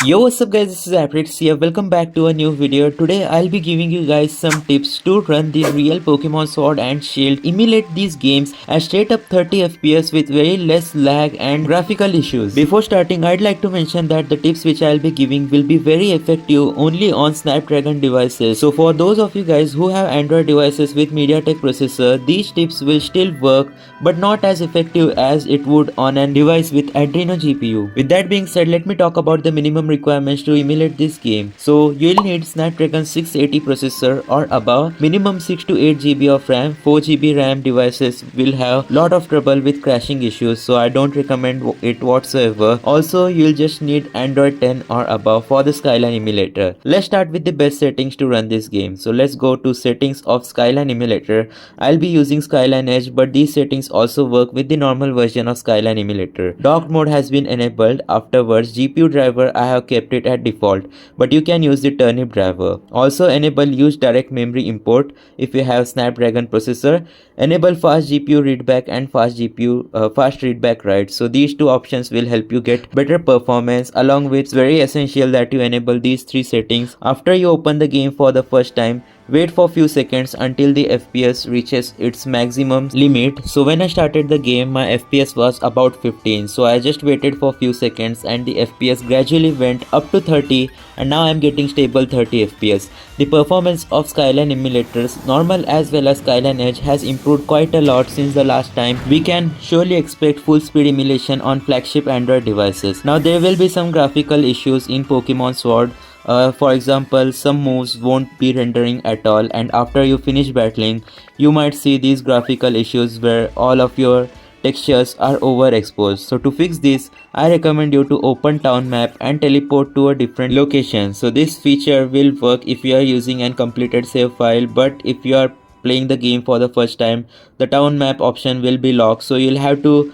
Yo, what's up guys, this is Aprix here. Welcome back to a new video. Today I'll be giving you guys some tips to run the real Pokemon Sword and Shield, emulate these games at straight up 30 FPS with very less lag and graphical issues. Before starting, I'd like to mention that the tips which I'll be giving will be very effective only on Snapdragon devices. So for those of you guys who have Android devices with MediaTek processor, these tips will still work but not as effective as it would on a device with Adreno GPU. With that being said, let me talk about the minimum requirements to emulate this game. So you'll need Snapdragon 680 processor or above, minimum 6 to 8 GB of RAM. 4 GB RAM devices will have lot of trouble with crashing issues, so I don't recommend it whatsoever. Also, you'll just need Android 10 or above for the Skyline Emulator. Let's start with the best settings to run this game. So let's go to settings of Skyline Emulator. I'll be using Skyline Edge, but these settings also work with the normal version of Skyline Emulator. Dock mode has been enabled. Afterwards, GPU driver I have kept it at default, but you can use the turnip driver. Also enable use direct memory import if you have Snapdragon processor. Enable fast GPU readback and fast readback write. So these two options will help you get better performance. Along with, it's very essential that you enable these three settings. After you open the game for the first time, wait for few seconds until the FPS reaches its maximum limit. So when I started the game, my FPS was about 15, so I just waited for few seconds and the FPS gradually went up to 30, and now I'm getting stable 30 FPS. The performance of Skyline emulators, normal as well as Skyline Edge, has improved quite a lot since the last time. We can surely expect full speed emulation on flagship Android devices. Now there will be some graphical issues in Pokemon Sword. For example, some moves won't be rendering at all, and after you finish battling, you might see these graphical issues where all of your textures are overexposed. So to fix this, I recommend you to open town map and teleport to a different location. So this feature will work if you are using an completed save file, but if you are playing the game for the first time, the town map option will be locked, so you'll have to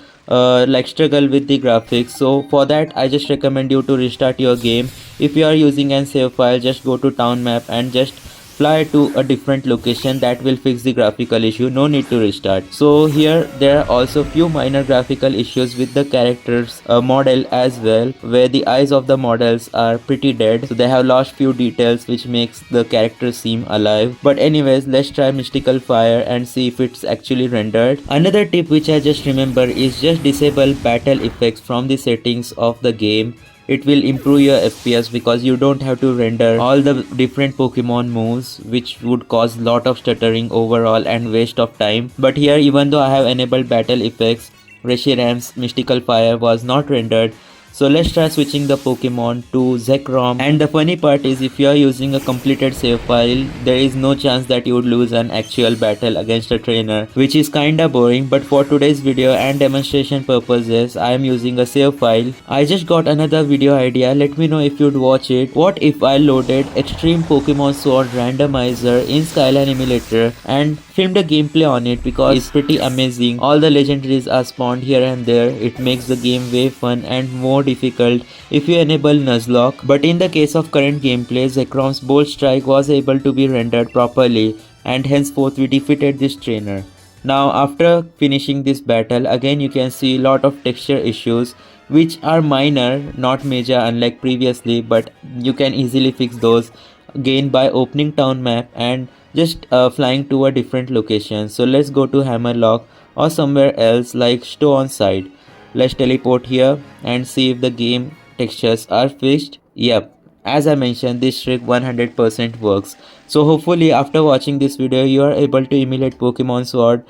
struggle with the graphics. So for that, I just recommend you to restart your game. If you are using an save file, just go to town map and just fly to a different location. That will fix the graphical issue. No need to restart. So here there are also few minor graphical issues with the characters model as well, where the eyes of the models are pretty dead, so they have lost few details which makes the characters seem alive. But anyways, let's try mystical fire and see if it's actually rendered. Another tip which I just remember is just disable battle effects from the settings of the game. It will improve your FPS because you don't have to render all the different Pokemon moves, which would cause lot of stuttering overall and waste of time. But here, even though I have enabled battle effects, Reshiram's Mystical Fire was not rendered. So let's try switching the Pokemon to Zekrom. And the funny part is, if you are using a completed save file, there is no chance that you would lose an actual battle against a trainer, which is kinda boring. But for today's video and demonstration purposes, I am using a save file. I just got another video idea. Let me know if you'd watch it. What if I loaded Extreme Pokemon Sword Randomizer in Skyline Emulator and filmed a gameplay on it, because it's pretty amazing. All the legendaries are spawned here and there. It makes the game way fun and more difficult if you enable Nuzlocke. But in the case of current gameplay, Zekrom's Bolt Strike was able to be rendered properly, and henceforth we defeated this trainer. Now after finishing this battle, again you can see a lot of texture issues which are minor, not major unlike previously, but you can easily fix those again by opening town map and just flying to a different location. So let's go to Hammerlock or somewhere else like Stow on side. Let's teleport here and see if the game textures are fixed. Yep, as I mentioned, this trick 100% works. So hopefully after watching this video, you are able to emulate Pokemon Sword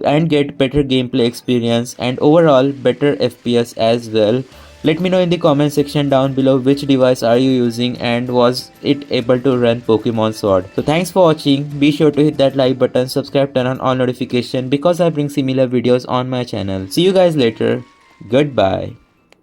and get better gameplay experience and overall better FPS as well. Let me know in the comment section down below which device are you using and was it able to run Pokemon Sword. So thanks for watching. Be sure to hit that like button, subscribe, turn on all notifications because I bring similar videos on my channel. See you guys later. Goodbye.